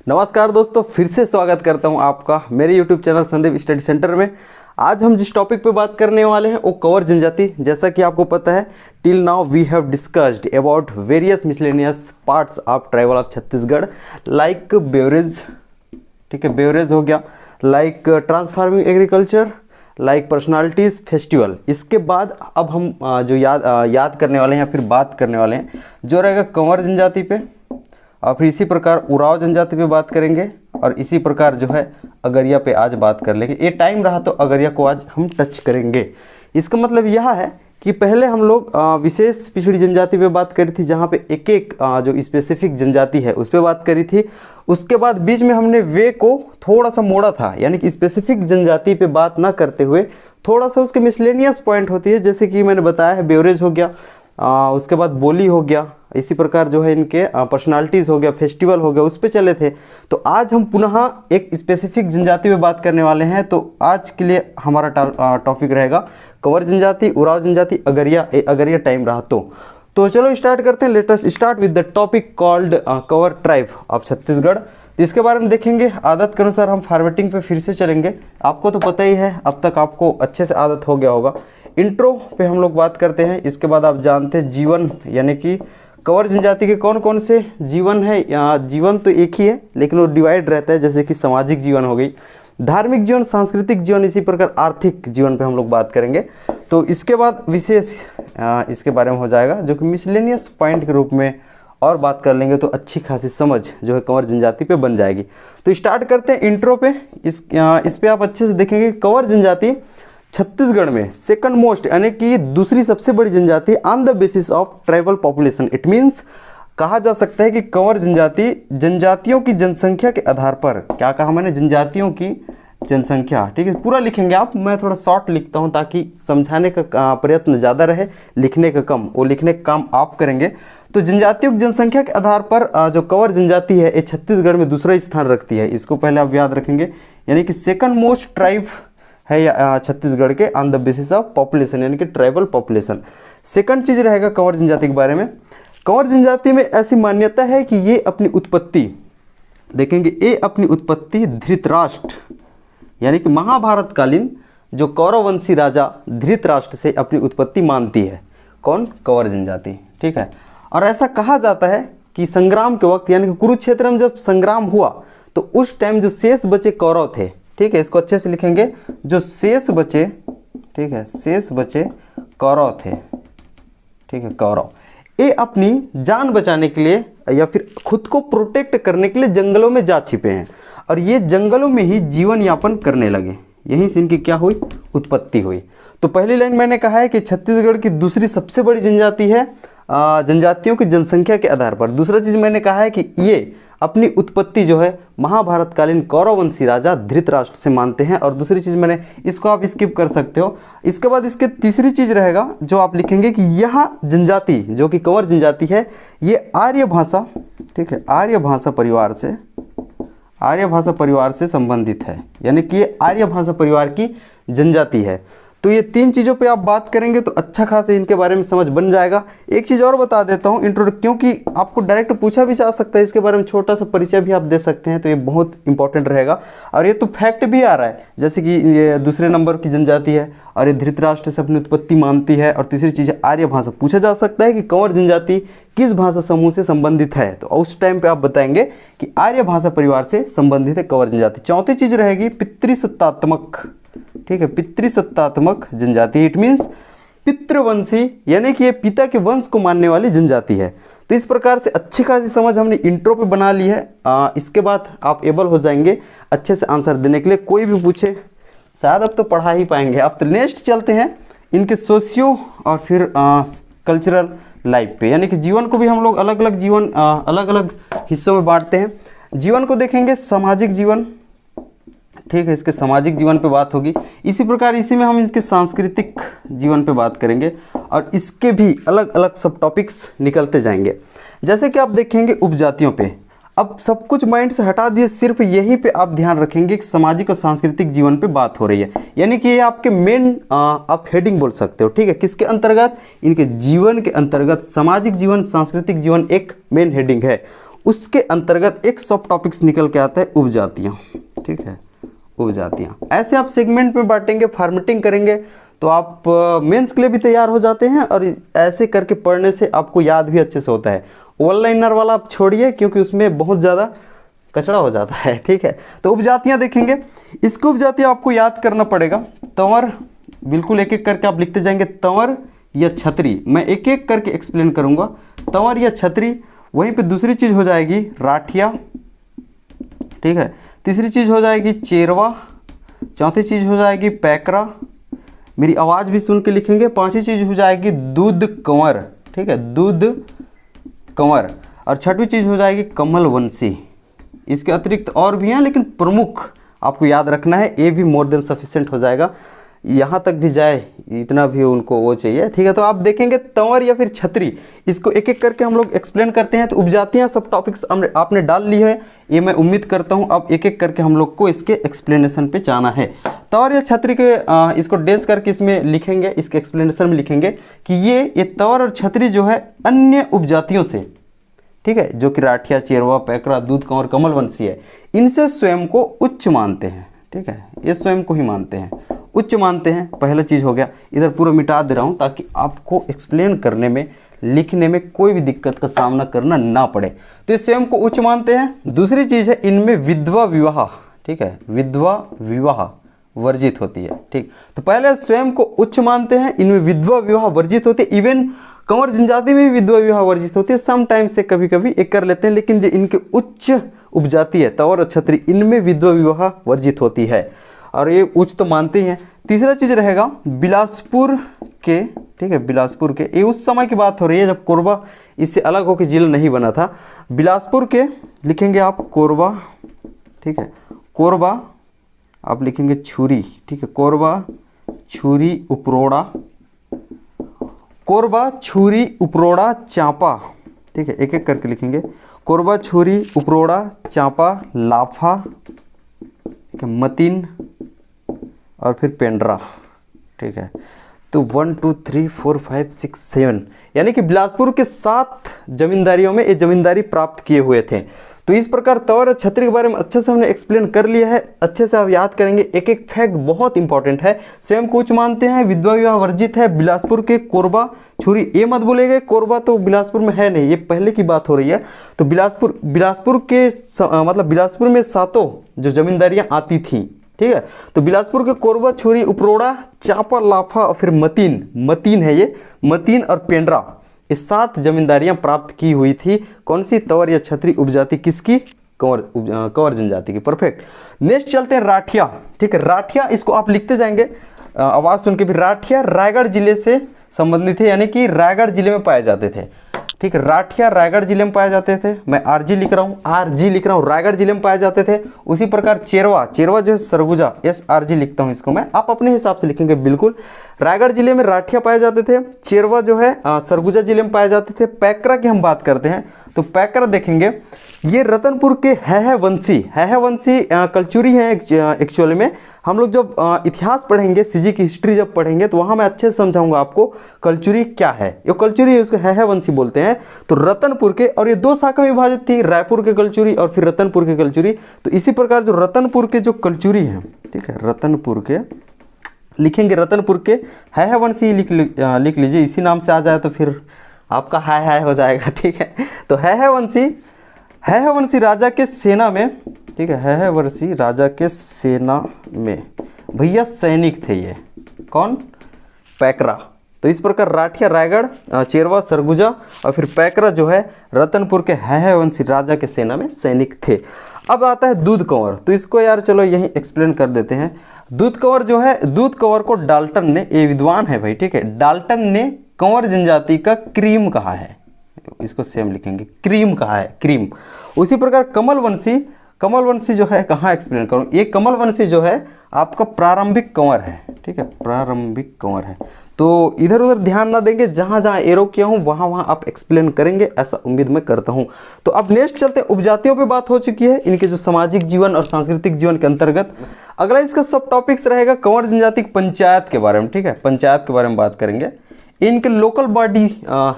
नमस्कार दोस्तों, फिर से स्वागत करता हूं आपका मेरे YouTube channel Sandeep study centre में। आज हम जिस टॉपिक पे बात करने वाले हैं वो कंवर जनजाति। जैसा कि आपको पता है, till now we have discussed about various miscellaneous parts of tribal of Chhattisgarh like beverage, ठीक है, बेवरेज हो गया, like transforming agriculture, like personalities, festival. इसके बाद अब हम जो याद करने वाले हैं या फिर बात करने वाले हैं जो रहेगा कंवर जनजाति पे, और फिर इसी प्रकार उराव जनजाति पे बात करेंगे, और इसी प्रकार जो है अगरिया पे आज बात कर लेंगे। ये टाइम रहा तो अगरिया को आज हम टच करेंगे। इसका मतलब यह है कि पहले हम लोग विशेष पिछड़ी जनजाति पे बात करी थी, जहाँ पे एक एक जो स्पेसिफिक जनजाति है उस पर बात करी थी। उसके बाद बीच में हमने वे को थोड़ा सा मोड़ा था, यानी कि स्पेसिफिक जनजाति पे बात ना करते हुए थोड़ा सा उसके मिसलेनियस पॉइंट होती है, जैसे कि मैंने बताया है बेवरेज हो गया, उसके बाद बोली हो गया, इसी प्रकार जो है इनके पर्सनालिटीज़ हो गया, फेस्टिवल हो गया, उस पे चले थे। तो आज हम पुनः एक स्पेसिफिक जनजाति पे बात करने वाले हैं। तो आज के लिए हमारा टॉपिक रहेगा कंवर जनजाति, उराव जनजाति, अगरिया टाइम रहा तो चलो स्टार्ट करते हैं। Let us start with the topic called Kanwar tribe of Chhattisgarh. इसके बारे में देखेंगे। आदत के अनुसार हम फॉर्मेटिंग पे फिर से चलेंगे। आपको तो पता ही है, अब तक आपको अच्छे से आदत हो गया होगा। इंट्रो पे हम लोग बात करते हैं, इसके बाद आप जानते हैं जीवन, यानी कि कंवर जनजाति के कौन कौन से जीवन है। जीवन तो एक ही है लेकिन वो डिवाइड रहता है, जैसे कि सामाजिक जीवन हो गई, धार्मिक जीवन, सांस्कृतिक जीवन, इसी प्रकार आर्थिक जीवन पे हम लोग बात करेंगे। तो इसके बाद विशेष इसके बारे में हो जाएगा, जो कि मिसलेनियस पॉइंट के रूप में और बात कर लेंगे, तो अच्छी खासी समझ जो है कंवर जनजाति पे बन जाएगी। तो स्टार्ट करते हैं इंट्रो पे। इस पे आप अच्छे से देखेंगे कंवर जनजाति छत्तीसगढ़ में सेकंड मोस्ट, यानी कि दूसरी सबसे बड़ी जनजाति on the basis of tribal population. It means कहा जा सकता है कि कंवर जनजाति जनजातियों की जनसंख्या के आधार पर, क्या कहा मैंने, जनजातियों की जनसंख्या, ठीक है, पूरा लिखेंगे आप, मैं थोड़ा शॉर्ट लिखता हूं ताकि समझाने का प्रयत्न ज़्यादा रहे, लिखने का कम, वो लिखने का काम आप करेंगे। तो जनजातियों की जनसंख्या के आधार पर जो कंवर जनजाति है ये छत्तीसगढ़ में दूसरा स्थान रखती है। इसको पहले आप याद रखेंगे, यानी कि सेकंड मोस्ट ट्राइब है या छत्तीसगढ़ के on the basis of population, यानी कि ट्राइबल पॉपुलेशन। सेकंड चीज़ रहेगा कंवर जनजाति के बारे में। कंवर जनजाति में ऐसी मान्यता है कि ये अपनी उत्पत्ति, देखेंगे, ये अपनी उत्पत्ति धृतराष्ट्र, यानी कि महाभारत कालीन जो कौरववंशी राजा धृतराष्ट्र से अपनी उत्पत्ति मानती है। कौन? कंवर जनजाति, ठीक है। और ऐसा कहा जाता है कि संग्राम के वक्त, यानी कि कुरुक्षेत्र में जब संग्राम हुआ तो उस टाइम जो शेष बचे कौरव थे, ठीक है, इसको अच्छे से लिखेंगे, जो शेष बचे, ठीक है, शेष बचे कौरव थे, ठीक है, कौरव, ये अपनी जान बचाने के लिए या फिर खुद को प्रोटेक्ट करने के लिए जंगलों में जा छिपे हैं, और ये जंगलों में ही जीवन यापन करने लगे। यहीं से इनकी क्या हुई? उत्पत्ति हुई। तो पहली लाइन मैंने कहा है कि छत्तीसगढ़ की दूसरी सबसे बड़ी जनजाति है जनजातियों की जनसंख्या के आधार पर। दूसरा चीज़ मैंने कहा है कि ये अपनी उत्पत्ति जो है महाभारतकालीन कौरववंशी राजा धृतराष्ट्र से मानते हैं। और दूसरी चीज़ मैंने, इसको आप स्किप कर सकते हो। इसके बाद इसके तीसरी चीज़ रहेगा जो आप लिखेंगे कि यह जनजाति जो कि कंवर जनजाति है ये आर्य भाषा, ठीक है, आर्य भाषा परिवार से संबंधित है, यानी कि ये आर्य भाषा परिवार की जनजाति है। तो ये तीन चीज़ों पे आप बात करेंगे तो अच्छा खासा इनके बारे में समझ बन जाएगा। एक चीज़ और बता देता हूँ इंट्रो, क्योंकि आपको डायरेक्ट पूछा भी जा सकता है, इसके बारे में छोटा सा परिचय भी आप दे सकते हैं, तो ये बहुत इंपॉर्टेंट रहेगा। और ये तो फैक्ट भी आ रहा है, जैसे कि ये दूसरे नंबर की जनजाति है और ये धृतराष्ट्र से अपनी उत्पत्ति मानती है। और तीसरी चीज़ है आर्य भाषा। पूछा जा सकता है कि कंवर जनजाति किस भाषा समूह से संबंधित है, तो उस टाइम पे आप बताएंगे कि आर्य भाषा परिवार से संबंधित है कंवर जनजाति। चौथी चीज़ रहेगी पितृसत्तात्मक, ठीक है, पितृसत्तात्मक जनजाति। इट मीन्स पितृवंशी, यानी कि ये पिता के वंश को मानने वाली जनजाति है। तो इस प्रकार से अच्छी खासी समझ हमने इंट्रो पे बना ली है। इसके बाद आप एबल हो जाएंगे अच्छे से आंसर देने के लिए। कोई भी पूछे, शायद अब तो पढ़ा ही पाएंगे आप। तो नेक्स्ट चलते हैं इनके सोशियो और फिर कल्चरल लाइफ पे, यानी कि जीवन को भी हम लोग अलग अलग हिस्सों में बांटते हैं। जीवन को देखेंगे सामाजिक जीवन, ठीक है, इसके सामाजिक जीवन पे बात होगी। इसी प्रकार इसी में हम इसके सांस्कृतिक जीवन पे बात करेंगे और इसके भी अलग अलग सब टॉपिक्स निकलते जाएंगे। जैसे कि आप देखेंगे उपजातियों पे, अब सब कुछ माइंड से हटा दिए, सिर्फ यही पे आप ध्यान रखेंगे कि सामाजिक और सांस्कृतिक जीवन पे बात हो रही है, यानी कि ये आपके मेन आप हेडिंग बोल सकते हो, ठीक है। किसके अंतर्गत? इनके जीवन के अंतर्गत सामाजिक जीवन, सांस्कृतिक जीवन एक मेन हेडिंग है। उसके अंतर्गत एक सब टॉपिक्स निकल के आता है उपजातियाँ, ठीक है, उपजातियाँ। ऐसे आप सेगमेंट में बांटेंगे, फॉर्मेटिंग करेंगे तो आप मेंस के लिए भी तैयार हो जाते हैं, और ऐसे करके पढ़ने से आपको याद भी अच्छे से होता है। ऑनलाइनर वाला आप छोड़िए क्योंकि उसमें बहुत ज़्यादा कचरा हो जाता है, ठीक है। तो उपजातियाँ देखेंगे, इसको उपजातियाँ आपको याद करना पड़ेगा। तंवर, बिल्कुल एक एक करके आप लिखते जाएंगे, तंवर या छतरी। मैं एक एक करके एक्सप्लेन करूँगा, तंवर या छतरी। वहीं पे दूसरी चीज़ हो जाएगी राठिया, ठीक है। तीसरी चीज़ हो जाएगी चेरवा। चौथी चीज़ हो जाएगी पैकरा, मेरी आवाज़ भी सुन के लिखेंगे। पांचवी चीज़ हो जाएगी दूध कंवर, ठीक है, दूध कंवर। और छठवीं चीज़ हो जाएगी कमलवंशी। इसके अतिरिक्त और भी हैं, लेकिन प्रमुख आपको याद रखना है, ये भी मोर देन सफिशिएंट हो जाएगा। यहाँ तक भी जाए इतना भी उनको वो चाहिए, ठीक है। तो आप देखेंगे तंवर या फिर छतरी, इसको एक एक करके हम लोग एक्सप्लेन करते हैं। तो उपजातियाँ सब टॉपिक्स आपने डाल ली है, ये मैं उम्मीद करता हूँ। अब एक एक करके हम लोग को इसके एक्सप्लेनेशन पे जाना है। तंवर या छतरी के इसको डेस करके इसमें लिखेंगे, इसके एक्सप्लेनेशन में लिखेंगे कि ये तंवर और छतरी जो है अन्य उपजातियों से, ठीक है, जो कि राठिया, चेरवा, पैकरा, दूध कंवर, कमलवंशी है, इनसे स्वयं को उच्च मानते हैं, ठीक है। ये स्वयं को ही मानते हैं, उच्च मानते हैं। पहला चीज़ हो गया, इधर पूरा मिटा दे रहा हूँ ताकि आपको एक्सप्लेन करने में, लिखने में कोई भी दिक्कत का सामना करना ना पड़े। तो ये स्वयं को उच्च मानते हैं। दूसरी चीज़ है, इनमें विधवा विवाह, ठीक है, विधवा विवाह वर्जित होती है, ठीक। तो पहले स्वयं को उच्च मानते हैं, इनमें विधवा विवाह वर्जित होती है। इवन कंवर जनजाति में भी विधवा विवाह वर्जित होती है, सम टाइम से कभी कभी एक कर लेते हैं, लेकिन जो इनके उच्च उपजाति है तंवर और छतरी, इनमें विधवा विवाह वर्जित होती है, और ये उच्च तो मानते ही हैं। तीसरा चीज़ रहेगा बिलासपुर के, ठीक है, बिलासपुर के, ये उस समय की बात हो रही है जब कोरबा इससे अलग होकर जिला नहीं बना था। बिलासपुर के लिखेंगे आप कोरबा, ठीक है, कोरबा आप लिखेंगे छुरी, ठीक है, कोरबा छुरी उपरोड़ा, कोरबा छुरी उपरोड़ा चांपा, ठीक है, एक एक करके लिखेंगे, कोरबा छुरी उपरोड़ा चांपा, लाफा, ठीक है, मतीन और फिर पेंड्रा, ठीक है। तो 1 2 3 4 5 6 7, यानी कि बिलासपुर के 7 जमींदारियों में ये जमींदारी प्राप्त किए हुए थे। तो इस प्रकार तंवर और छतरी के बारे में अच्छे से हमने एक्सप्लेन कर लिया है, अच्छे से आप याद करेंगे। एक एक फैक्ट बहुत इंपॉर्टेंट है। स्वयं को उच्च मानते हैं, विधवा विवाह वर्जित है, बिलासपुर के कोरबा छुरी, ये मत बोलेंगे कोरबा तो बिलासपुर में है नहीं, ये पहले की बात हो रही है। तो बिलासपुर के मतलब बिलासपुर में 7 जो जमींदारियाँ आती थी, ठीक है। तो बिलासपुर के कोरबा छुरी उपरोड़ा चांपा, लाफा और फिर मतीन है ये, मतीन और पेंड्रा, ये 7 जमींदारियां प्राप्त की हुई थी। कौन सी? तंवर या छतरी उपजाति किसकी? कंवर जनजाति की। परफेक्ट। नेक्स्ट चलते हैं राठिया, ठीक है। राठिया इसको आप लिखते जाएंगे आवाज सुन के भी। राठिया रायगढ़ जिले से संबंधित है, यानी कि रायगढ़ जिले में पाए जाते थे, ठीक है। राठिया रायगढ़ जिले में पाए जाते थे। मैं आरजी लिख रहा हूँ, रायगढ़ जिले में पाए जाते थे। उसी प्रकार चेरवा जो है सरगुजा, SRG लिखता हूँ इसको मैं, आप अपने हिसाब से लिखेंगे बिल्कुल। रायगढ़ जिले में राठिया पाए जाते थे। चेरवा जो है सरगुजा जिले में पाए जाते थे। पैकरा की हम बात करते हैं तो पैकरा देखेंगे, ये रतनपुर के है वंशी कल्चुरी है एक्चुअली में। हम लोग जब इतिहास पढ़ेंगे, सीजी की हिस्ट्री जब पढ़ेंगे तो वहाँ मैं अच्छे से समझाऊंगा आपको कल्चुरी क्या है। ये कल्चुरी है, उसको है वंशी बोलते हैं। तो रतनपुर के, और ये 2 शाखा में विभाजित थी, रायपुर के कल्चुरी और फिर रतनपुर के कल्चुरी। तो इसी प्रकार जो रतनपुर के जो कल्चुरी हैं, ठीक है, रतनपुर के लिखेंगे, रतनपुर के है वंशी लिख लीजिए। इसी नाम से आ जाए तो फिर आपका हाय हो जाएगा, ठीक है। तो है वंशी राजा के सेना में, ठीक है वंशी राजा के सेना में भैया सैनिक थे ये। कौन? पैकरा। तो इस प्रकार राठिया रायगढ़, चेरवा सरगुजा और फिर पैकरा जो है रतनपुर के है वंशी राजा के सेना में सैनिक थे। अब आता है दूध कंवर। तो इसको यार चलो यहीं एक्सप्लेन कर देते हैं। दूध कंवर जो है, दूध कंवर को डाल्टन ने, ये विद्वान है भाई, ठीक है, डाल्टन ने कंवर जनजाति का क्रीम कहा है। इसको सेम लिखेंगे, क्रीम कहा है, क्रीम। उसी प्रकार कमलवंशी जो है, कहाँ एक्सप्लेन करूँ, ये कमलवंशी जो है आपका प्रारंभिक कंवर है, ठीक है, प्रारंभिक कंवर है। तो इधर उधर ध्यान ना देंगे, जहाँ जहाँ एरो किया हूँ वहाँ आप एक्सप्लेन करेंगे, ऐसा उम्मीद मैं करता हूँ। तो अब नेक्स्ट चलते हैं, उपजातियों पे बात हो चुकी है, इनके जो सामाजिक जीवन और सांस्कृतिक जीवन के अंतर्गत। अगला इसका सब टॉपिक्स रहेगा कंवर जनजाति पंचायत के बारे में, ठीक है, पंचायत के बारे में बात करेंगे। इनके लोकल बॉडी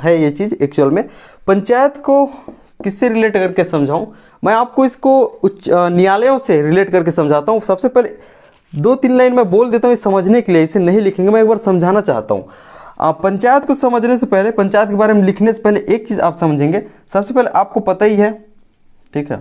है ये चीज़ एक्चुअल में। पंचायत को किससे रिलेट करके समझाऊं? मैं आपको इसको उच्च न्यायालयों से रिलेट करके समझाता हूँ। सबसे पहले 2-3 लाइन मैं बोल देता हूँ समझने के लिए, इसे नहीं लिखेंगे, मैं एक बार समझाना चाहता हूँ। पंचायत को समझने से पहले, पंचायत के बारे में लिखने से पहले एक चीज़ आप समझेंगे। सबसे पहले आपको पता ही है, ठीक है,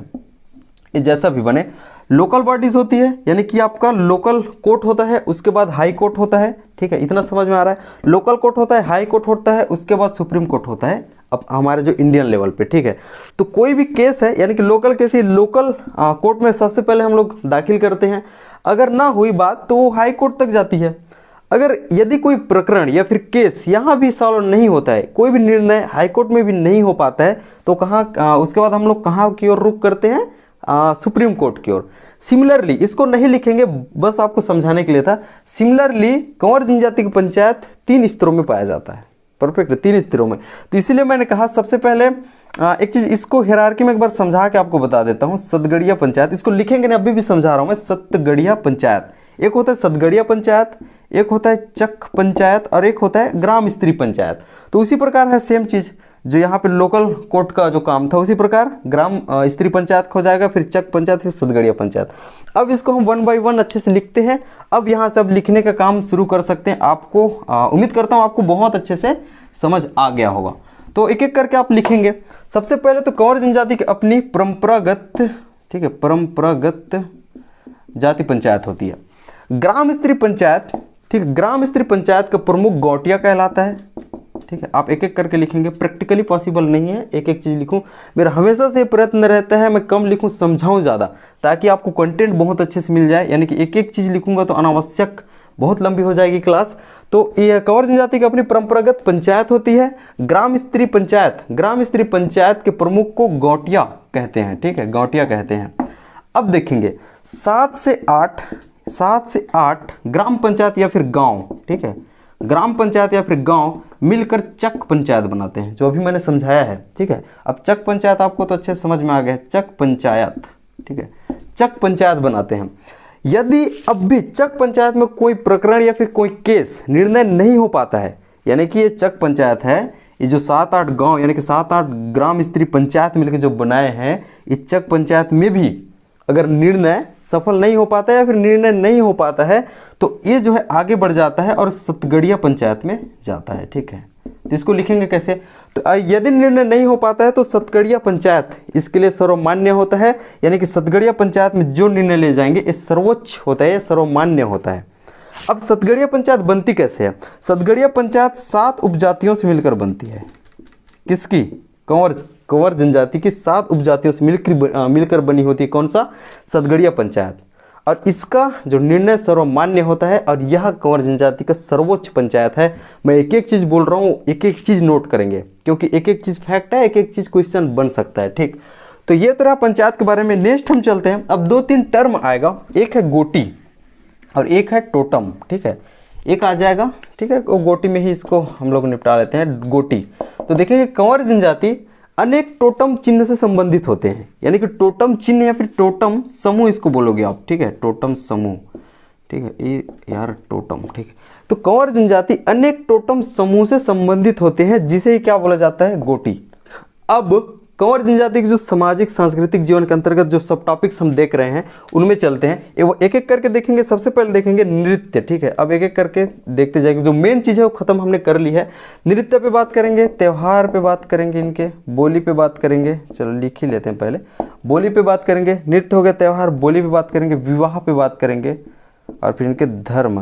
ये जैसा भी बने, लोकल बॉडीज होती है, यानी कि आपका लोकल कोर्ट होता है, उसके बाद हाई कोर्ट होता है, ठीक है, इतना समझ में आ रहा है। लोकल कोर्ट होता है, हाई कोर्ट होता है, उसके बाद सुप्रीम कोर्ट होता है अब हमारे जो इंडियन लेवल पे, ठीक है। तो कोई भी केस है, यानी कि लोकल केस, ये लोकल कोर्ट में सबसे पहले हम लोग दाखिल करते हैं। अगर ना हुई बात तो वो हाई कोर्ट तक जाती है। अगर यदि कोई प्रकरण या फिर केस यहाँ भी सॉल्व नहीं होता है, कोई भी निर्णय हाई कोर्ट में भी नहीं हो पाता है, तो कहाँ उसके बाद हम लोग कहाँ की ओर रुख करते हैं? सुप्रीम कोर्ट की ओर। सिमिलरली, इसको नहीं लिखेंगे, बस आपको समझाने के लिए था। सिमिलरली कंवर जनजाति की पंचायत 3 स्तरों में पाया जाता है। परफेक्ट, 3 स्तरों में। तो इसीलिए मैंने कहा सबसे पहले एक चीज़, इसको हिरार्की में एक बार समझा के आपको बता देता हूँ। सतगड़िया पंचायत, इसको लिखेंगे ना, अभी भी समझा रहा हूँ मैं। सतगड़िया पंचायत, एक होता है सतगड़िया पंचायत, एक होता है चक पंचायत, और एक होता है ग्राम स्त्री पंचायत। तो उसी प्रकार है सेम चीज़, जो यहाँ पे लोकल कोर्ट का जो काम था, उसी प्रकार ग्राम स्त्री पंचायत हो जाएगा, फिर चक पंचायत, फिर सतगड़िया पंचायत। अब इसको हम 1 बाय 1 अच्छे से लिखते हैं। अब यहाँ से अब लिखने का काम शुरू कर सकते हैं। आपको उम्मीद करता हूँ आपको बहुत अच्छे से समझ आ गया होगा। तो एक एक करके आप लिखेंगे। सबसे पहले तो कंवर जनजाति की अपनी परंपरागत, ठीक है, परंपरागत जाति पंचायत होती है। ग्राम स्त्री पंचायत, ठीक है, ग्राम स्त्री पंचायत का प्रमुख गौटिया कहलाता है, ठीक है। आप एक एक करके लिखेंगे, प्रैक्टिकली पॉसिबल नहीं है एक एक चीज़ लिखूं। मेरा हमेशा से प्रयत्न रहता है मैं कम लिखूं, समझाऊं ज़्यादा, ताकि आपको कंटेंट बहुत अच्छे से मिल जाए। यानी कि एक एक चीज़ लिखूंगा तो अनावश्यक बहुत लंबी हो जाएगी क्लास। तो ये कंवर जनजाति की अपनी परंपरागत पंचायत होती है। ग्राम स्त्री पंचायत, ग्राम स्त्री पंचायत के प्रमुख को गौटिया कहते हैं, ठीक है, गौटिया कहते हैं। अब देखेंगे 7 से 8 ग्राम पंचायत या फिर गांव, ठीक है, ग्राम पंचायत या फिर गांव मिलकर चक पंचायत बनाते हैं, जो अभी मैंने समझाया है, ठीक है। अब चक पंचायत आपको तो अच्छे समझ में आ गया है, चक पंचायत, ठीक है, चक पंचायत बनाते हैं। यदि अब भी चक पंचायत में कोई प्रकरण या फिर कोई केस निर्णय नहीं हो पाता है, यानी कि ये चक पंचायत है, ये जो 7-8 गांव यानी कि 7-8 ग्राम स्त्री पंचायत मिलकर जो बनाए हैं, इस चक पंचायत में भी अगर निर्णय सफल नहीं हो पाता है या फिर निर्णय नहीं हो पाता है, तो ये जो है आगे बढ़ जाता है और सतगड़िया पंचायत में जाता है, ठीक है। तो इसको लिखेंगे कैसे? तो यदि निर्णय नहीं हो पाता है तो सतगड़िया पंचायत इसके लिए सर्वमान्य होता है, यानी कि सतगड़िया पंचायत में जो निर्णय ले जाएंगे ये सर्वोच्च होता है, ये सर्वमान्य होता है। अब सतगड़िया पंचायत बनती कैसे है? सतगड़िया पंचायत 7 उपजातियों से मिलकर बनती है। किसकी? कंवर जनजाति की 7 उपजातियों से मिलकर बनी होती है। कौन सा? सतगड़िया पंचायत। और इसका जो निर्णय सर्वमान्य होता है, और यह कंवर जनजाति का सर्वोच्च पंचायत है। मैं एक एक चीज़ बोल रहा हूँ, एक एक चीज़ नोट करेंगे, क्योंकि एक एक चीज़ फैक्ट है, एक एक चीज़ क्वेश्चन बन सकता है, ठीक। तो ये तो रहा पंचायत के बारे में। नेक्स्ट हम चलते हैं। अब 2-3 टर्म आएगा, एक है गोटी और एक है टोटम, ठीक है, एक आ जाएगा, ठीक है, वो गोटी में ही इसको हम लोग निपटा लेते हैं, गोटी। तो देखिए कंवर जनजाति अनेक टोटम चिन्ह से संबंधित होते हैं, यानी कि टोटम चिन्ह या फिर टोटम समूह इसको बोलोगे आप, ठीक है, टोटम समूह, ठीक है, ये यार टोटम, ठीक है। तो कंवर जनजाति अनेक टोटम समूह से संबंधित होते हैं, जिसे क्या बोला जाता है? गोटी। अब कंवर जनजाति के जो सामाजिक सांस्कृतिक जीवन के अंतर्गत जो सब टॉपिक्स हम देख रहे हैं उनमें चलते हैं। वो एक एक करके देखेंगे। सबसे पहले देखेंगे नृत्य, ठीक है। अब एक एक करके देखते जाएंगे। जो मेन चीज़ है वो खत्म हमने कर ली है। नृत्य पे बात करेंगे, त्यौहार पे बात करेंगे, इनके बोली पे बात करेंगे। चलो लिख ही लेते हैं पहले। बोली पे बात करेंगे, नृत्य हो गया, त्यौहार, बोली पे बात करेंगे, विवाह पे बात करेंगे, और फिर इनके धर्म,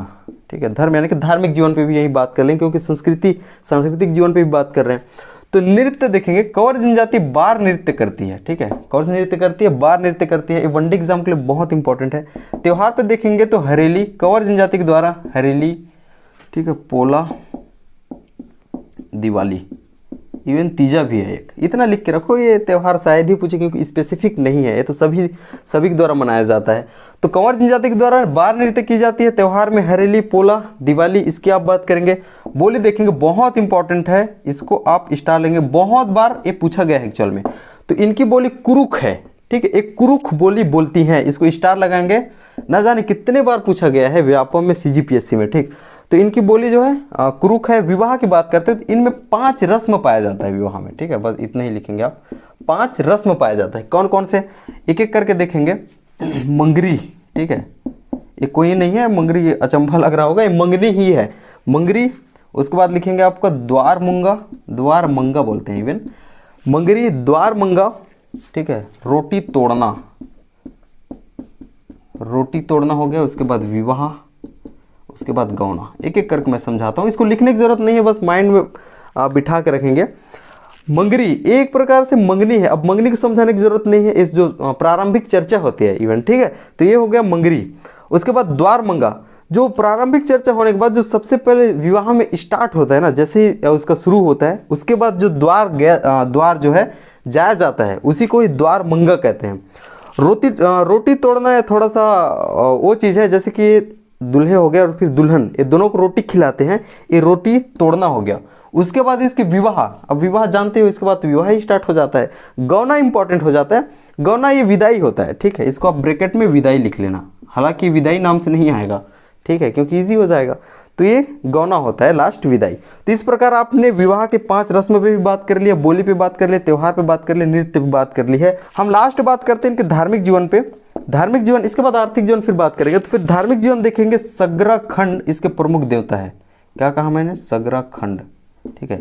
ठीक है, धर्म यानी कि धार्मिक जीवन पे भी यही बात कर लेंगे, क्योंकि सांस्कृतिक जीवन पे भी बात कर रहे हैं। तो नृत्य देखेंगे, कंवर जनजाति बार नृत्य करती है, ठीक है, कंवर नृत्य करती है, बार नृत्य करती है। ये वन डे एग्जाम के लिए बहुत इंपॉर्टेंट है। त्योहार पे देखेंगे तो हरेली, कंवर जनजाति के द्वारा हरेली, ठीक है, पोला, दिवाली, इवन तीजा भी है एक। इतना लिख के रखो। ये त्यौहार शायद ही पूछे, क्योंकि स्पेसिफिक नहीं है, ये तो सभी के द्वारा मनाया जाता है। तो कंवर जनजाति के द्वारा बार नृत्य की जाती है। त्यौहार में हरेली, पोला, दिवाली, इसकी आप बात करेंगे। बोली देखेंगे, बहुत इंपॉर्टेंट है, इसको आप स्टार लेंगे, बहुत बार ये पूछा गया है एक्चुअल में। तो इनकी बोली कुरुख है, ठीक है, एक कुरुख बोली बोलती हैं, इसको स्टार लगाएंगे। ना जाने कितने बार पूछा गया है व्यापम में, CGPSC में, ठीक। तो इनकी बोली जो है कुरुक है। विवाह की बात करते हैं तो इनमें 5 रस्म पाया जाता है विवाह में, ठीक है, बस इतना ही लिखेंगे आप। 5 रस्म पाया जाता है। कौन कौन से, एक एक करके देखेंगे। मंगरी, ठीक है, ये कोई नहीं है मंगरी, ये अचंभा लग रहा होगा, ये मंगनी ही है, मंगरी। उसके बाद लिखेंगे आपका द्वार मंगा, द्वार मंगा बोलते हैं इवन, मंगरी, द्वार मंगा, ठीक है। रोटी तोड़ना, रोटी तोड़ना हो गया। उसके बाद विवाह, उसके बाद गौना। एक एक करके मैं समझाता हूँ, इसको लिखने की जरूरत नहीं है, बस माइंड में बिठा के रखेंगे। मंगरी एक प्रकार से मंगनी है। अब मंगनी को समझाने की जरूरत नहीं है, इस जो प्रारंभिक चर्चा होती है इवन, ठीक है, तो ये हो गया मंगरी। उसके बाद द्वार मंगा, जो प्रारंभिक चर्चा होने के बाद जो सबसे पहले विवाह में स्टार्ट होता है ना, जैसे ही उसका शुरू होता है, उसके बाद जो द्वार जो है जाया जाता है, उसी को ही द्वार मंगा कहते हैं। रोटी तोड़ना है, थोड़ा सा वो चीज़ है, जैसे कि दूल्हे हो गया और फिर दुल्हन, ये दोनों को रोटी खिलाते हैं, ये रोटी तोड़ना हो गया। उसके बाद इसके विवाह, अब विवाह जानते हो, इसके बाद तो विवाह ही स्टार्ट हो जाता है। गौना इंपॉर्टेंट हो जाता है। गौना ये विदाई होता है, ठीक है, इसको आप ब्रैकेट में विदाई लिख लेना, हालांकि विदाई नाम से नहीं आएगा, ठीक है, क्योंकि ईजी हो जाएगा। तो ये गौना होता है, लास्ट विदाई। तो इस प्रकार आपने विवाह के 5 रस्म पे भी बात कर लिया, बोली पे बात कर लिया, त्यौहार पे बात कर लिया, नृत्य पे बात कर ली है। हम लास्ट बात करते हैं इनके धार्मिक जीवन पे। धार्मिक जीवन, इसके बाद आर्थिक जीवन फिर बात करेंगे। तो फिर धार्मिक जीवन देखेंगे। सग्राखंड इसके प्रमुख देवता है। क्या कहा मैंने? सग्राखंड, ठीक है,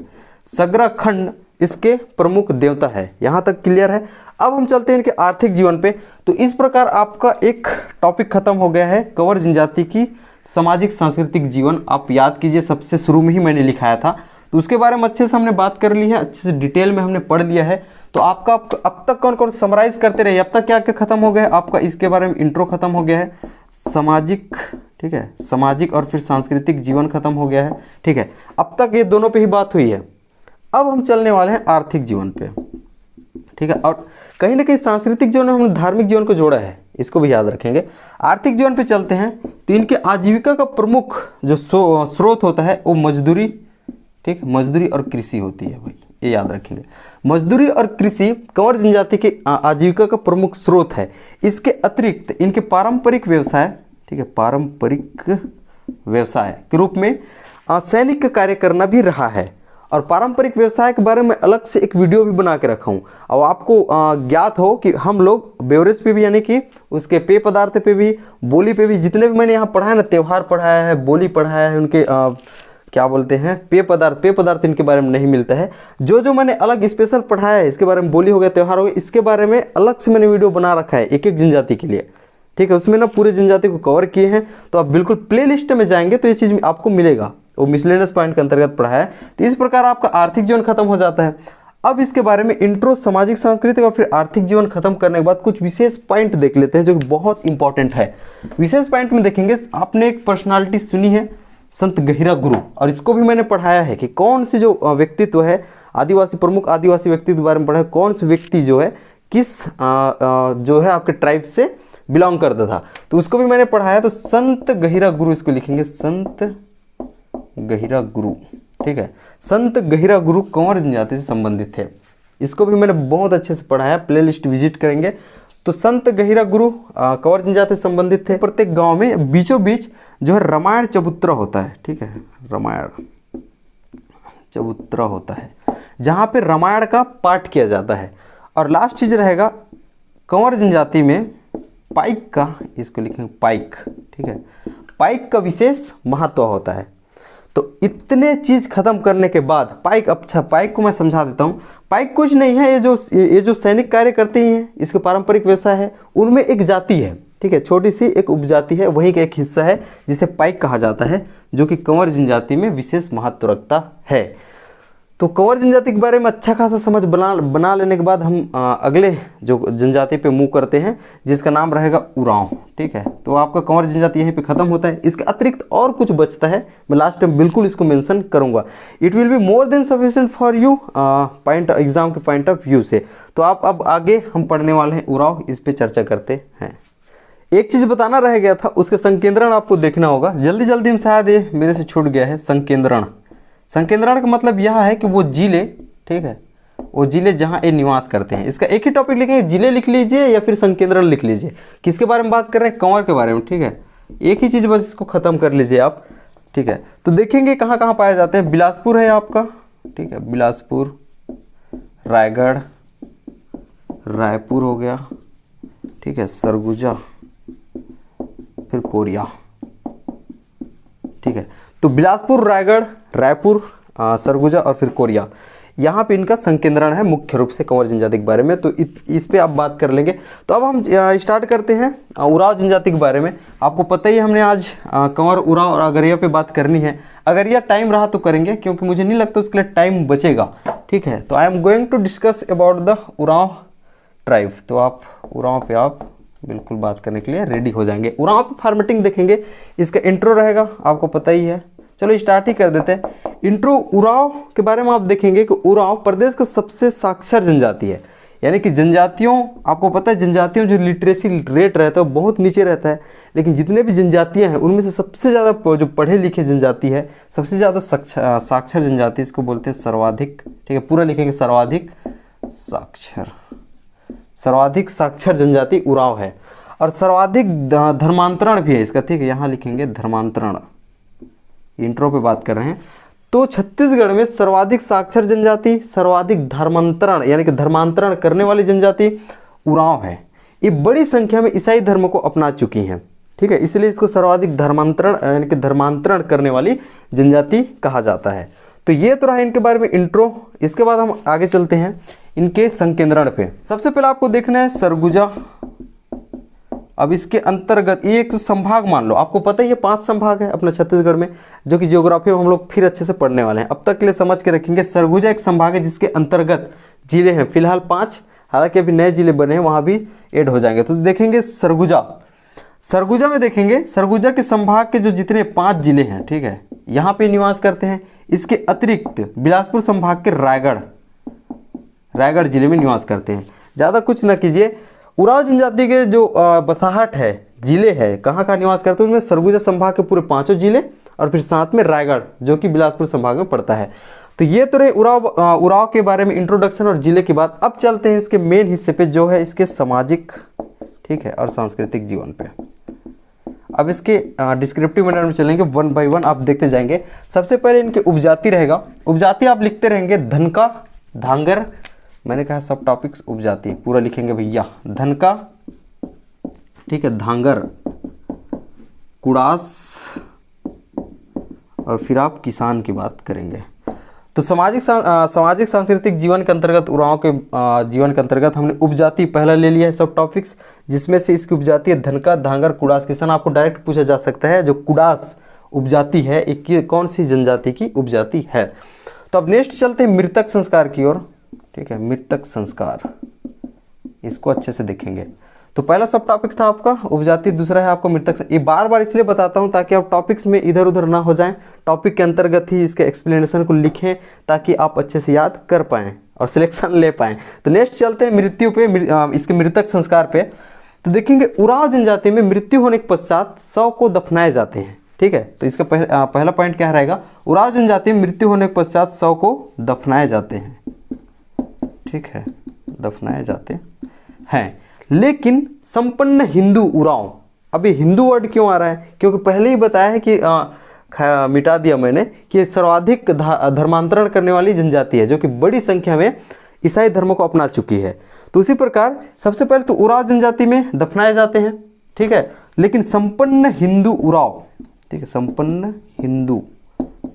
सग्राखंड इसके प्रमुख देवता है। यहाँ तक क्लियर है। अब हम चलते हैं इनके आर्थिक जीवन पे। तो इस प्रकार आपका एक टॉपिक खत्म हो गया है, कंवर जनजाति की सामाजिक सांस्कृतिक जीवन। आप याद कीजिए, सबसे शुरू में ही मैंने लिखाया था, तो उसके बारे में अच्छे से हमने बात कर ली है, अच्छे से डिटेल में हमने पढ़ लिया है। तो आपका अब तक कौन कौन समराइज करते रहिए, अब तक क्या क्या खत्म हो गया है आपका, इसके बारे में इंट्रो खत्म हो गया है, सामाजिक, ठीक है, सामाजिक और फिर सांस्कृतिक जीवन खत्म हो गया है, ठीक है। अब तक ये दोनों पे ही बात हुई है। अब हम चलने वाले हैं आर्थिक जीवन पे, ठीक है, और कहीं ना कहीं सांस्कृतिक जीवन में हमने धार्मिक जीवन को जोड़ा है, इसको भी याद रखेंगे। आर्थिक जीवन पे चलते हैं। तो इनके आजीविका का प्रमुख जो स्रोत होता है वो मजदूरी, ठीक, मजदूरी और कृषि होती है भाई, ये याद रखेंगे। मजदूरी और कृषि कंवर जनजाति के आजीविका का प्रमुख स्रोत है। इसके अतिरिक्त इनके पारंपरिक व्यवसाय, ठीक है, पारंपरिक व्यवसाय के रूप में सैनिक का कार्य करना भी रहा है। और पारंपरिक व्यवसाय के बारे में अलग से एक वीडियो भी बना के रखा हूँ। और आपको ज्ञात हो कि हम लोग बेवरेज पे भी, यानी कि उसके पेय पदार्थ पे भी, बोली पे भी, जितने भी मैंने यहाँ पढ़ाया ना, त्यौहार पढ़ाया है, बोली पढ़ाया है, उनके क्या बोलते हैं, पेय पदार्थ इनके बारे में नहीं मिलता है। जो जो मैंने अलग स्पेशल पढ़ाया है, इसके बारे में, बोली हो गया, त्यौहार हो गया, इसके बारे में अलग से मैंने वीडियो बना रखा है एक एक जनजाति के लिए, ठीक है। उसमें ना पूरे जनजाति को कवर किए हैं। तो आप बिल्कुल प्लेलिस्ट में जाएंगे तो ये चीज़ आपको मिलेगा, वो मिसलेनियस पॉइंट के अंतर्गत पढ़ा है। तो इस प्रकार आपका आर्थिक जीवन खत्म हो जाता है। अब इसके बारे में इंट्रो, सामाजिक सांस्कृतिक और फिर आर्थिक जीवन खत्म करने के बाद कुछ विशेष पॉइंट देख लेते हैं जो कि बहुत इंपॉर्टेंट है। विशेष पॉइंट में देखेंगे, आपने एक पर्सनालिटी सुनी है, संत गहिरा गुरु, और इसको भी मैंने पढ़ाया है कि कौन से जो व्यक्तित्व है, आदिवासी प्रमुख आदिवासी व्यक्तित्व के बारे में पढ़ा है, कौन से व्यक्ति जो है किस जो है आपके ट्राइब से बिलोंग करता था, तो उसको भी मैंने पढ़ाया। तो संत गहिरा गुरु, इसको लिखेंगे संत गहिरा गुरु, ठीक है। संत गहिरा गुरु कंवर जनजाति से संबंधित थे, इसको भी मैंने बहुत अच्छे से पढ़ाया, प्लेलिस्ट विजिट करेंगे। तो संत गहिरा गुरु कंवर जनजाति से संबंधित थे। प्रत्येक गांव में बीचों बीच जो है रामायण चबूतरा होता है, ठीक है, रामायण चबूतरा होता है, जहाँ पे रामायण का पाठ किया जाता है। और लास्ट चीज रहेगा, कंवर जनजाति में पाइक का, इसको लिखेंगे पाइक, ठीक है, पाइक का विशेष महत्व होता है। तो इतने चीज़ खत्म करने के बाद पाइक, अच्छा पाइक को मैं समझा देता हूँ। पाइक कुछ नहीं है, ये जो सैनिक कार्य करते हैं, इसके पारंपरिक व्यवसाय है, उनमें एक जाति है, ठीक है, छोटी सी एक उपजाति है, वही का एक हिस्सा है जिसे पाइक कहा जाता है, जो कि कंवर जनजाति में विशेष महत्व रखता है। तो कंवर जनजाति के बारे में अच्छा खासा समझ बना लेने के बाद हम अगले जो जनजाति पे मूव करते हैं, जिसका नाम रहेगा उरांव, ठीक है। तो आपका कंवर जनजाति यहीं पे खत्म होता है। इसके अतिरिक्त और कुछ बचता है, मैं लास्ट में बिल्कुल इसको मेंशन करूंगा। It will be more than sufficient for you point exam के पॉइंट ऑफ व्यू से। तो आप अब आगे हम पढ़ने वाले हैं उरांव, इस पर चर्चा करते हैं। एक चीज़ बताना रह गया था, उसके संकेंद्रण आपको देखना होगा, जल्दी जल्दी में शायद ये मेरे से छूट गया है। संकेंद्रण, संकेंद्रण का मतलब यह है कि वो जिले, ठीक है, वो जिले जहाँ ये निवास करते हैं। इसका एक ही टॉपिक लिखेंगे, जिले लिख लीजिए या फिर संकेंद्रण लिख लीजिए। किसके बारे में बात कर रहे हैं? कंवर के बारे में, ठीक है। एक ही चीज़ बस इसको ख़त्म कर लीजिए आप। ठीक है, तो देखेंगे कहाँ कहाँ पाए जाते हैं। बिलासपुर है आपका, ठीक है, बिलासपुर, रायगढ़, रायपुर हो गया, ठीक है, सरगुजा, फिर कोरिया, ठीक है। तो बिलासपुर, रायगढ़, रायपुर, सरगुजा और फिर कोरिया, यहाँ पे इनका संकेंद्रण है मुख्य रूप से कंवर जनजाति के बारे में। तो इस पे आप बात कर लेंगे। तो अब हम स्टार्ट करते हैं उरांव जनजाति के बारे में। आपको पता ही हमने आज कंवर, उरांव और अगरिया पे बात करनी है। अगरिया टाइम रहा तो करेंगे, क्योंकि मुझे नहीं लगता उसके लिए टाइम बचेगा, ठीक है। तो I am going to discuss about the Oraon tribe. तो आप उरांव पे आप बिल्कुल बात करने के लिए रेडी हो जाएंगे। उरांव पे फॉर्मेटिंग देखेंगे, इसका इंट्रो रहेगा, आपको पता ही है। चलो स्टार्ट ही कर देते हैं। इंट्रो उरांव के बारे में आप देखेंगे कि उरांव प्रदेश का सबसे साक्षर जनजाति है। यानी कि जनजातियों, आपको पता है जनजातियों जो लिटरेसी रेट रहता है वो बहुत नीचे रहता है, लेकिन जितने भी जनजातियां हैं उनमें से सबसे ज़्यादा जो पढ़े लिखे जनजाति है, सबसे ज़्यादा साक्षर जनजाति, इसको बोलते हैं सर्वाधिक, ठीक है, पूरा लिखेंगे सर्वाधिक साक्षर, सर्वाधिक साक्षर जनजाति उरांव है। और सर्वाधिक धर्मांतरण भी है इसका, ठीक है, यहाँ लिखेंगे धर्मांतरण, इंट्रो पे बात कर रहे हैं। तो छत्तीसगढ़ में सर्वाधिक साक्षर जनजाति, सर्वाधिक धर्मांतरण यानी कि धर्मांतरण करने वाली जनजाति उरांव है। ये बड़ी संख्या में ईसाई धर्म को अपना चुकी हैं, ठीक है, इसलिए इसको सर्वाधिक धर्मांतरण यानी कि धर्मांतरण करने वाली जनजाति कहा जाता है। तो ये तो रहा इनके बारे में इंट्रो। इसके बाद हम आगे चलते हैं इनके संकेंद्रण पे। सबसे पहले आपको देखना है सरगुजा। अब इसके अंतर्गत ये एक तो संभाग मान लो, आपको पता है ये 5 संभाग है अपना छत्तीसगढ़ में, जो कि ज्योग्राफी में हम लोग फिर अच्छे से पढ़ने वाले हैं। अब तक के लिए समझ के रखेंगे। सरगुजा एक संभाग है जिसके अंतर्गत जिले हैं फिलहाल 5, हालांकि अभी नए जिले बने हैं, वहाँ भी ऐड हो जाएंगे। तो देखेंगे सरगुजा, सरगुजा में देखेंगे सरगुजा के संभाग के जो जितने 5 जिले हैं, ठीक है, यहाँ पे निवास करते हैं। इसके अतिरिक्त बिलासपुर संभाग के रायगढ़ जिले में निवास करते हैं। ज़्यादा कुछ न कीजिए। उरांव जनजाति के जो बसाहट है, जिले है, कहाँ कहाँ निवास करते हैं, उनमें सरगुजा संभाग के पूरे 5 जिले और फिर साथ में रायगढ़ जो कि बिलासपुर संभाग में पड़ता है। तो ये तो रहे उरांव के बारे में इंट्रोडक्शन और जिले की बात। अब चलते हैं इसके मेन हिस्से पे, जो है इसके सामाजिक, ठीक है, और सांस्कृतिक जीवन पे। अब इसके डिस्क्रिप्टिव मैनर में चलेंगे, 1 बाय 1 आप देखते जाएंगे। सबसे पहले इनके उपजाति रहेगा। उपजाति आप लिखते रहेंगे धनका, धांगर, मैंने कहा सब टॉपिक्स उपजाति पूरा लिखेंगे भैया। धनका, ठीक है, धांगर, कुड़ास और फिर आप किसान की बात करेंगे। तो सामाजिक सांस्कृतिक जीवन के अंतर्गत, उरांव के जीवन के अंतर्गत हमने उपजाति पहला ले लिया है सब टॉपिक्स, जिसमें से इसकी उपजाति है धनका, धांगर, कुड़ास, किसान। आपको डायरेक्ट पूछा जा सकता है जो कुड़ास उपजाति है एक कौन सी जनजाति की उपजाति है। तो अब नेक्स्ट चलते हैं मृतक संस्कार की ओर, ठीक है, मृतक संस्कार, इसको अच्छे से देखेंगे। तो पहला सब टॉपिक था आपका उपजाति, दूसरा है आपको मृतक। ये बार बार इसलिए बताता हूँ ताकि आप टॉपिक्स में इधर उधर ना हो जाएं, टॉपिक के अंतर्गत ही इसके एक्सप्लेनेशन को लिखें ताकि आप अच्छे से याद कर पाएँ और सिलेक्शन ले पाएँ। तो नेक्स्ट चलते हैं मृत्यु पे, इसके मृतक संस्कार पे। तो देखेंगे उरांव जनजाति में मृत्यु होने के पश्चात शव को दफनाए जाते हैं, ठीक है। तो इसका पहला पॉइंट क्या रहेगा, उरांव जनजाति में मृत्यु होने के पश्चात शव को दफनाए जाते हैं, ठीक है, दफनाए जाते हैं। लेकिन संपन्न हिंदू उरांव, अभी हिंदू वर्ड क्यों आ रहा है, क्योंकि पहले ही बताया है कि मिटा दिया मैंने कि सर्वाधिक धर्मांतरण करने वाली जनजाति है जो कि बड़ी संख्या में ईसाई धर्म को अपना चुकी है। तो उसी प्रकार सबसे पहले तो उरांव जनजाति में दफनाए जाते हैं, ठीक है, लेकिन संपन्न हिंदू उरांव, ठीक है, संपन्न हिंदू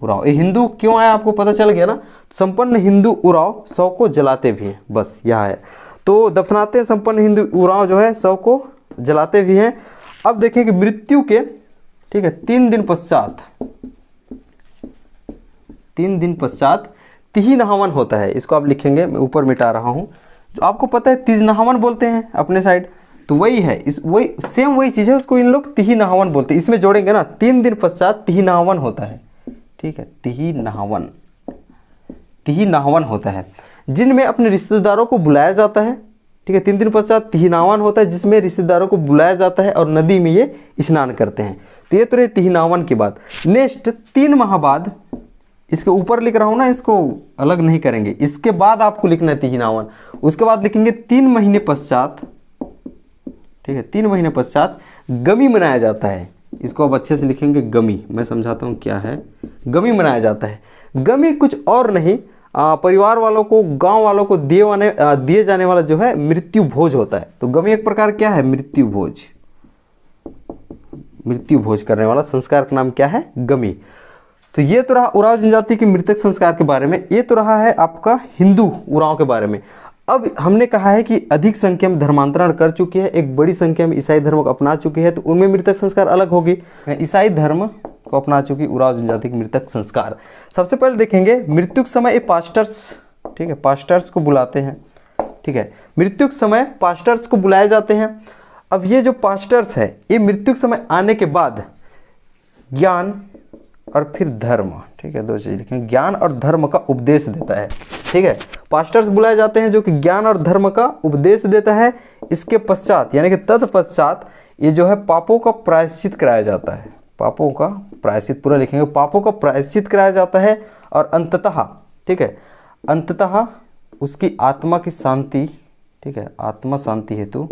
उरांव, ये हिंदू क्यों आया आपको पता चल गया ना। संपन्न हिंदू उरांव शव को जलाते भी हैं, बस यह है। तो दफनाते हैं संपन्न हिंदू उरांव जो है शव को जलाते भी हैं। अब देखें कि मृत्यु के, ठीक है, 3 दिन पश्चात तिही नहावन होता है। इसको आप लिखेंगे, मैं ऊपर मिटा रहा हूँ। जो आपको पता है तीज नहावन बोलते हैं अपने साइड, तो वही है, वही सेम वही चीज़ है, उसको इन लोग तिही नहावन बोलते हैं। इसमें जोड़ेंगे ना, 3 दिन पश्चात तिही नहावन होता है, ठीक है, तिही नहावन होता है, जिनमें अपने रिश्तेदारों को बुलाया जाता है, ठीक है। 3 दिन पश्चात तिही नहावन होता है जिसमें रिश्तेदारों को बुलाया जाता है और नदी में ये स्नान करते हैं। तो ये तो रही तिही नहावन की बात। नेक्स्ट 3 माह बाद, इसके ऊपर लिख रहा हूँ ना, इसको अलग नहीं करेंगे, इसके बाद आपको लिखना है तिही नहावन। उसके बाद लिखेंगे 3 महीने पश्चात, ठीक है, 3 महीने पश्चात गमी मनाया जाता है। इसको आप अच्छे से लिखेंगे गमी। मैं समझाता हूँ क्या है। गमी मनाया जाता है। गमी कुछ और नहीं, परिवार वालों को, गांव वालों को दिए जाने वाला जो है मृत्यु भोज होता है। तो गमी एक प्रकार क्या है, मृत्यु भोज। मृत्यु भोज करने वाला संस्कार का नाम क्या है, गमी। तो ये तो रहा उरांव जनजाति के मृतक संस्कार के बारे में। ये तो रहा है आपका हिंदू उरांव के बारे में। अब हमने कहा है कि अधिक संख्या में धर्मांतरण कर चुकी है, एक बड़ी संख्या में ईसाई धर्म को अपना चुकी है, तो उनमें मृतक संस्कार अलग होगी। ईसाई धर्म को अपना चुकी उरांव जनजाति के मृतक संस्कार। सबसे पहले देखेंगे मृत्यु के समय ये पास्टर्स, ठीक है, पास्टर्स को बुलाते हैं, ठीक है। मृत्यु के समय पास्टर्स को बुलाए जाते हैं। अब ये जो पास्टर्स है ये मृत्यु के समय आने के बाद ज्ञान और फिर धर्म, ठीक है, दो चीज लिखें, ज्ञान और धर्म का उपदेश देता है, ठीक है। पास्टर्स बुलाए जाते हैं जो कि ज्ञान और धर्म का उपदेश देता है। इसके पश्चात यानी कि तत्पश्चात ये जो है पापों का प्रायश्चित कराया जाता है। पापों का प्रायश्चित पूरा लिखेंगे, पापों का प्रायश्चित कराया जाता है। और अंततः, ठीक है, अंततः उसकी आत्मा की शांति, ठीक है, आत्मा शांति हेतु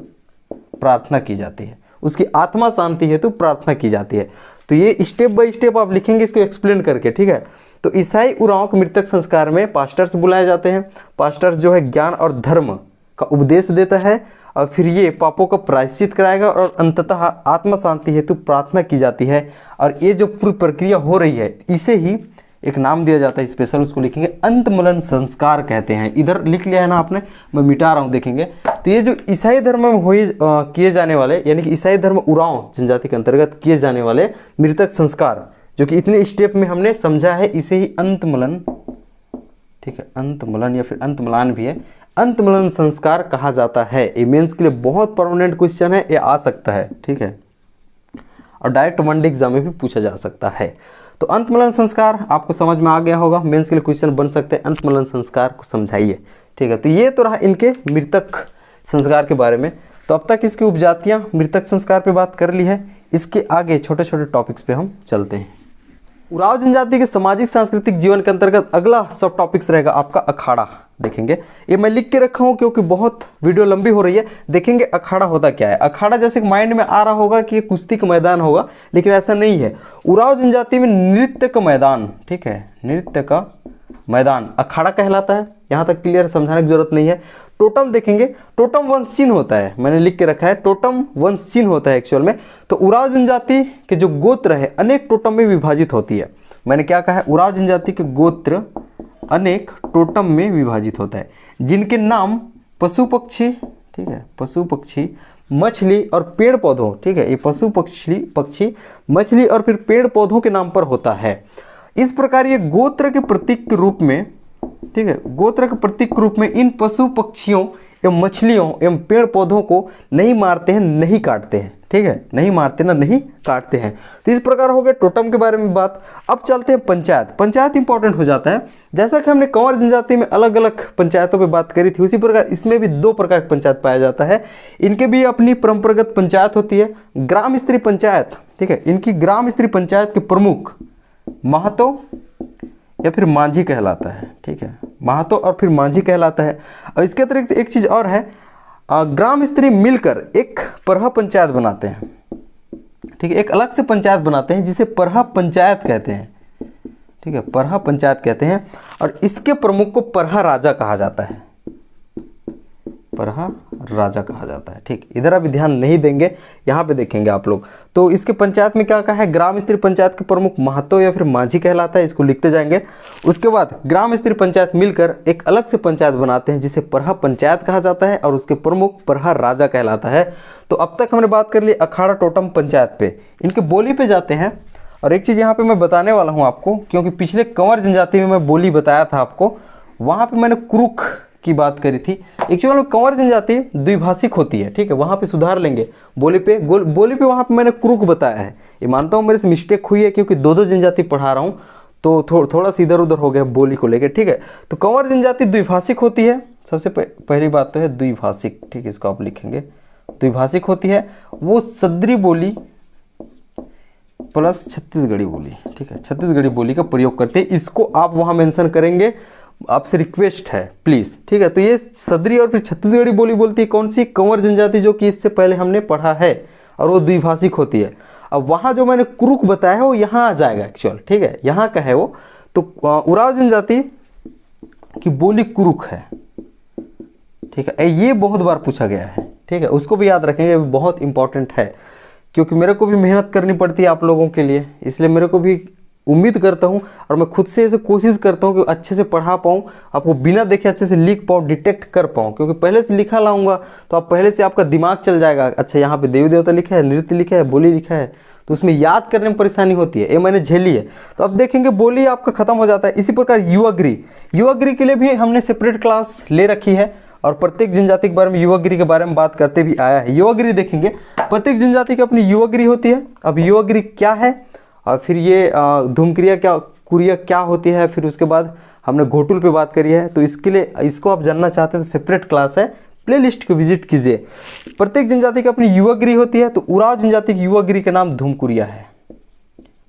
प्रार्थना की जाती है। उसकी आत्मा शांति हेतु प्रार्थना की जाती है। तो ये स्टेप बाय स्टेप आप लिखेंगे इसको एक्सप्लेन करके, ठीक है। तो ईसाई उरांव के मृतक संस्कार में पास्टर्स बुलाए जाते हैं। पास्टर्स जो है ज्ञान और धर्म का उपदेश देता है और फिर ये पापों का प्रायश्चित कराएगा और अंततः आत्मा शांति हेतु प्रार्थना की जाती है। और ये जो पूरी प्रक्रिया हो रही है इसे ही एक नाम दिया जाता है स्पेशल, उसको लिखेंगे अंतमलन संस्कार कहते हैं। इधर लिख लिया है ना आपने, मैं मिटा रहा हूँ, देखेंगे। तो ये जो ईसाई धर्म में किए जाने वाले, यानी कि ईसाई धर्म उरांव जनजाति के अंतर्गत किए जाने वाले मृतक संस्कार जो कि इतने स्टेप में हमने समझा है, इसे ही अंतमलन, ठीक है, अंतमलन या फिर अंतमलान भी है, अंतमलन संस्कार कहा जाता है। ये मेंस के लिए बहुत परमानेंट क्वेश्चन है, ये आ सकता है, ठीक है, और डायरेक्ट वनडे एग्जाम में भी पूछा जा सकता है। तो अंतमलन संस्कार आपको समझ में आ गया होगा, मेंस के लिए क्वेश्चन बन सकते हैं, अंतमलन संस्कार को समझाइए, ठीक है। तो ये तो रहा इनके मृतक संस्कार के बारे में। तो अब तक इसकी उपजातियां मृतक संस्कार पे बात कर ली है। इसके आगे छोटे छोटे टॉपिक्स पे हम चलते हैं। उरांव जनजाति के सामाजिक सांस्कृतिक जीवन के अंतर्गत अगला सब टॉपिक्स रहेगा आपका अखाड़ा। देखेंगे, ये मैं लिख के रखा हूँ क्योंकि बहुत वीडियो लंबी हो रही है। देखेंगे अखाड़ा होता क्या है। अखाड़ा जैसे माइंड में आ रहा होगा कि ये कुश्ती का मैदान होगा, लेकिन ऐसा नहीं है। उरांव जनजाति में नृत्य का मैदान, ठीक है, नृत्य का मैदान अखाड़ा कहलाता है। यहाँ तक क्लियर, समझाने की जरूरत नहीं है। टोटम देखेंगे, टोटम वंश चिन्ह होता है, मैंने लिख के रखा है, टोटम वंश चिन्ह होता है एक्चुअल में। तो उरांव जनजाति के जो गोत्र है अनेक टोटम में विभाजित होती है। मैंने क्या कहा है, उरांव जनजाति के गोत्र अनेक टोटम में विभाजित होता है, जिनके नाम पशु पक्षी, ठीक है, पशु पक्षी, मछली और पेड़ पौधों, ठीक है, ये पशु पक्षी, मछली और फिर पेड़ पौधों के नाम पर होता है। इस प्रकार ये गोत्र के प्रतीक के रूप में, ठीक है, गोत्र के प्रतीक के रूप में इन पशु पक्षियों एवं मछलियों एवं पेड़ पौधों को नहीं मारते हैं, नहीं काटते हैं, ठीक है, नहीं मारते ना नहीं काटते हैं। तो इस प्रकार हो गया टोटम के बारे में बात। अब चलते हैं पंचायत। पंचायत इंपॉर्टेंट हो जाता है। जैसा कि हमने कंवर जनजाति में अलग अलग पंचायतों पे बात करी थी, उसी प्रकार इसमें भी दो प्रकार की पंचायत पाया जाता है। इनके भी अपनी परंपरागत पंचायत होती है। ग्राम स्त्री पंचायत, ठीक है, इनकी ग्राम स्त्री पंचायत के प्रमुख महतो या फिर मांझी कहलाता है, ठीक है, महतो और फिर मांझी कहलाता है। और इसके अतिरिक्त एक चीज़ और है, ग्राम स्त्री मिलकर एक परहा पंचायत बनाते हैं, ठीक है, एक अलग से पंचायत बनाते हैं जिसे परहा पंचायत कहते हैं, ठीक है, परहा पंचायत कहते हैं। और इसके प्रमुख को परहा राजा कहा जाता है, परहा राजा कहा जाता है, ठीक। इधर अभी ध्यान नहीं देंगे, यहाँ पे देखेंगे आप लोग। तो इसके पंचायत में क्या कहा है, ग्राम स्त्री पंचायत के प्रमुख महतो या फिर मांझी कहलाता है, इसको लिखते जाएंगे। उसके बाद ग्राम स्त्री पंचायत मिलकर एक अलग से पंचायत बनाते हैं जिसे परहा पंचायत कहा जाता है और उसके प्रमुख परहा राजा कहलाता है। तो अब तक हमने बात कर ली अखाड़ा टोटम पंचायत पे। इनके बोली पे जाते हैं। और एक चीज़ यहाँ पे मैं बताने वाला हूँ आपको, क्योंकि पिछले कंवर जनजाति में मैं बोली बताया था आपको, वहाँ पे मैंने क्रुक की बात करी थी। एक्चुअल में कंवर जनजाति द्विभाषिक होती है, ठीक है, वहाँ पे सुधार लेंगे। बोली पे वहाँ पे मैंने क्रुक बताया है। ये मानता हूँ मेरे से मिस्टेक हुई है, क्योंकि दो जनजाति पढ़ा रहा हूँ तो थोड़ा सा इधर उधर हो गया बोली को लेकर, ठीक है। तो कंवर जनजाति द्विभाषिक होती है। सबसे पहली बात तो है द्विभाषिक, ठीक है, इसको आप लिखेंगे, द्विभाषिक होती है। वो सदरी बोली प्लस छत्तीसगढ़ी बोली, ठीक है, छत्तीसगढ़ी बोली का प्रयोग करते हैं। इसको आप वहाँ मेंशन करेंगे, आपसे रिक्वेस्ट है प्लीज़, ठीक है। तो ये सदरी और फिर छत्तीसगढ़ी बोली बोलती है कौन सी, कंवर जनजाति, जो कि इससे पहले हमने पढ़ा है, और वो द्विभाषिक होती है। अब वहाँ जो मैंने कुरुक बताया है वो यहाँ आ जाएगा एक्चुअल, ठीक है, यहाँ का है वो। तो उराव जनजाति की बोली कुरुक है, ठीक है, ये बहुत बार पूछा गया है, ठीक है, उसको भी याद रखेंगे, बहुत इंपॉर्टेंट है, क्योंकि मेरे को भी मेहनत करनी पड़ती है आप लोगों के लिए, इसलिए मेरे को भी उम्मीद करता हूँ और मैं खुद से ऐसे कोशिश करता हूँ कि अच्छे से पढ़ा पाऊँ, आपको बिना देखे अच्छे से लिख पाऊँ, डिटेक्ट कर पाऊँ, क्योंकि पहले से लिखा लाऊंगा तो आप पहले से आपका दिमाग चल जाएगा, अच्छा यहाँ पे देवी देवता लिखा है, नृत्य लिखा है, बोली लिखा है, तो उसमें याद करने में परेशानी होती है, ये मैंने झेली है। तो अब देखेंगे बोली आपका खत्म हो जाता है। इसी प्रकार युवाग्री, युवाग्री के लिए भी हमने सेपरेट क्लास ले रखी है और प्रत्येक जनजाति के बारे में युवाग्री के बारे में बात करते भी आया है। युवाग्री देखेंगे, प्रत्येक जनजाति की अपनी युवाग्री होती है। अब युवाग्री क्या है और फिर ये धूमक्रिया क्या, कुरिया क्या होती है, फिर उसके बाद हमने घोटुल पे बात करी है। तो इसके लिए इसको आप जानना चाहते हैं तो सेपरेट क्लास है, प्लेलिस्ट को विजिट कीजिए। प्रत्येक जनजाति की अपनी युवाग्री होती है, तो उराव जनजाति की युवाग्री का नाम धूमकुरिया है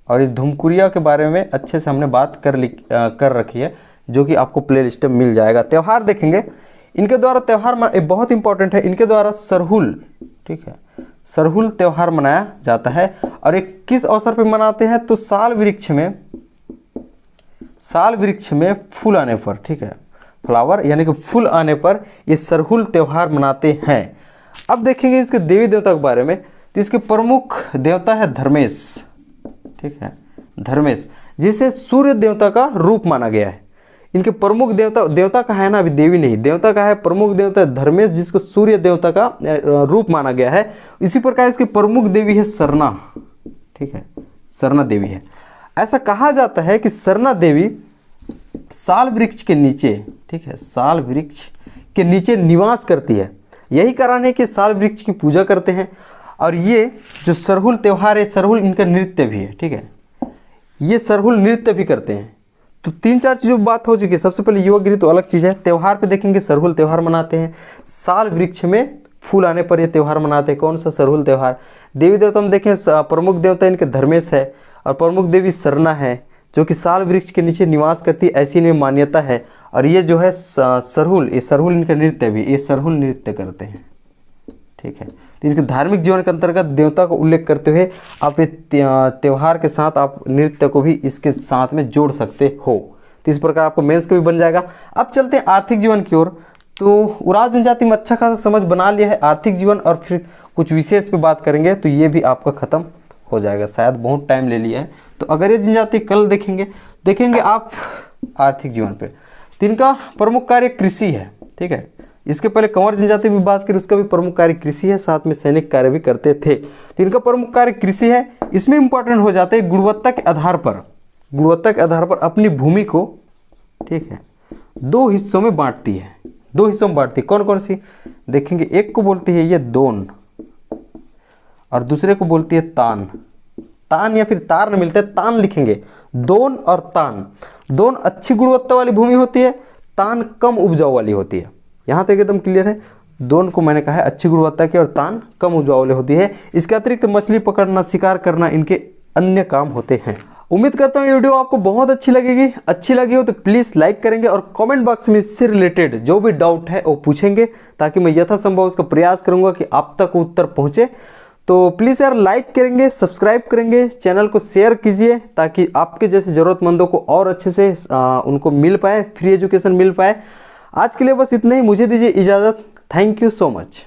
और इस धूमकुरिया के बारे में अच्छे से हमने बात कर रखी है, जो कि आपको प्लेलिस्ट में मिल जाएगा। त्यौहार देखेंगे, इनके द्वारा त्यौहार बहुत इंपॉर्टेंट है, इनके द्वारा सरहुल, ठीक है, सरहुल त्यौहार मनाया जाता है और एक किस अवसर पर मनाते हैं, तो साल वृक्ष में फूल आने पर, ठीक है, फ्लावर यानी कि फूल आने पर ये सरहुल त्यौहार मनाते हैं। अब देखेंगे इसके देवी देवता के बारे में, तो इसके प्रमुख देवता है धर्मेश, ठीक है, धर्मेश, जिसे सूर्य देवता का रूप माना गया है। इनके प्रमुख देवता का है ना, अभी देवी नहीं, देवता का है प्रमुख देवता धर्मेश, जिसको सूर्य देवता का रूप माना गया है। इसी प्रकार इसकी प्रमुख देवी है सरना, ठीक है, सरना देवी है। ऐसा कहा जाता है कि सरना देवी साल वृक्ष के नीचे, ठीक है, साल वृक्ष के नीचे निवास करती है। यही कारण है कि साल वृक्ष की पूजा करते हैं। और ये जो सरहुल त्यौहार है, सरहुल इनका नृत्य भी है, ठीक है, ये सरहुल नृत्य भी करते हैं। तो 3-4 चीज़ों बात हो चुकी है। सबसे पहले युवाग्री तो अलग चीज़ है। त्यौहार पे देखेंगे सरहुल त्यौहार मनाते हैं, साल वृक्ष में फूल आने पर ये त्यौहार मनाते हैं। कौन सा? सरहुल त्यौहार। देवी देवता हम देखें, प्रमुख देवता इनके धर्मेश है और प्रमुख देवी सरना है, जो कि साल वृक्ष के नीचे निवास करती है, ऐसी इनमें मान्यता है। और ये जो है सरहुल, ये सरहुल इनका नृत्य भी, ये सरहुल नृत्य करते हैं, ठीक है। तो इसके धार्मिक जीवन के अंतर्गत देवता को उल्लेख करते हुए आप ये त्यौहार के साथ आप नृत्य को भी इसके साथ में जोड़ सकते हो। तो इस प्रकार आपको मेंस का भी बन जाएगा। अब चलते हैं आर्थिक जीवन की ओर। तो उराव जनजाति में अच्छा खासा समझ बना लिया है आर्थिक जीवन, और फिर कुछ विशेष पे बात करेंगे तो ये भी आपका खत्म हो जाएगा। शायद बहुत टाइम ले लिया है, तो अगर ये जनजाति कल देखेंगे आप आर्थिक जीवन पे, तो इनका प्रमुख कार्य कृषि है, ठीक है। इसके पहले कंवर जनजाति भी बात करें, उसका भी प्रमुख कार्य कृषि है, साथ में सैनिक कार्य भी करते थे। तो इनका प्रमुख कार्य कृषि है। इसमें इंपॉर्टेंट हो जाते हैं गुणवत्ता के आधार पर अपनी भूमि को, ठीक है, 2 हिस्सों में बांटती है। 2 हिस्सों में बांटती है। कौन कौन सी देखेंगे? एक को बोलती है ये दोन, और दूसरे को बोलती है तान। तान या फिर तार न मिलते हैं, तान लिखेंगे। दोन और तान। दोन अच्छी गुणवत्ता वाली भूमि होती है, तान कम उपजाऊ वाली होती है। यहाँ तक एकदम क्लियर है। दोन को मैंने कहा है अच्छी गुणवत्ता की, और तान कम उपजाऊ वाली होती है। इसके अतिरिक्त मछली पकड़ना, शिकार करना इनके अन्य काम होते हैं। उम्मीद करता हूँ ये वीडियो आपको बहुत अच्छी लगेगी। अच्छी लगी हो तो प्लीज़ लाइक करेंगे और कमेंट बॉक्स में इससे रिलेटेड जो भी डाउट है वो पूछेंगे, ताकि मैं यथासंभव उसका प्रयास करूँगा कि आप तक उत्तर पहुँचे। तो प्लीज़ यार लाइक करेंगे, सब्सक्राइब करेंगे, चैनल को शेयर कीजिए, ताकि आपके जैसे ज़रूरतमंदों को और अच्छे से उनको मिल पाए, फ्री एजुकेशन मिल पाए। आज के लिए बस इतना ही। मुझे दीजिए इजाज़त। Thank you so much.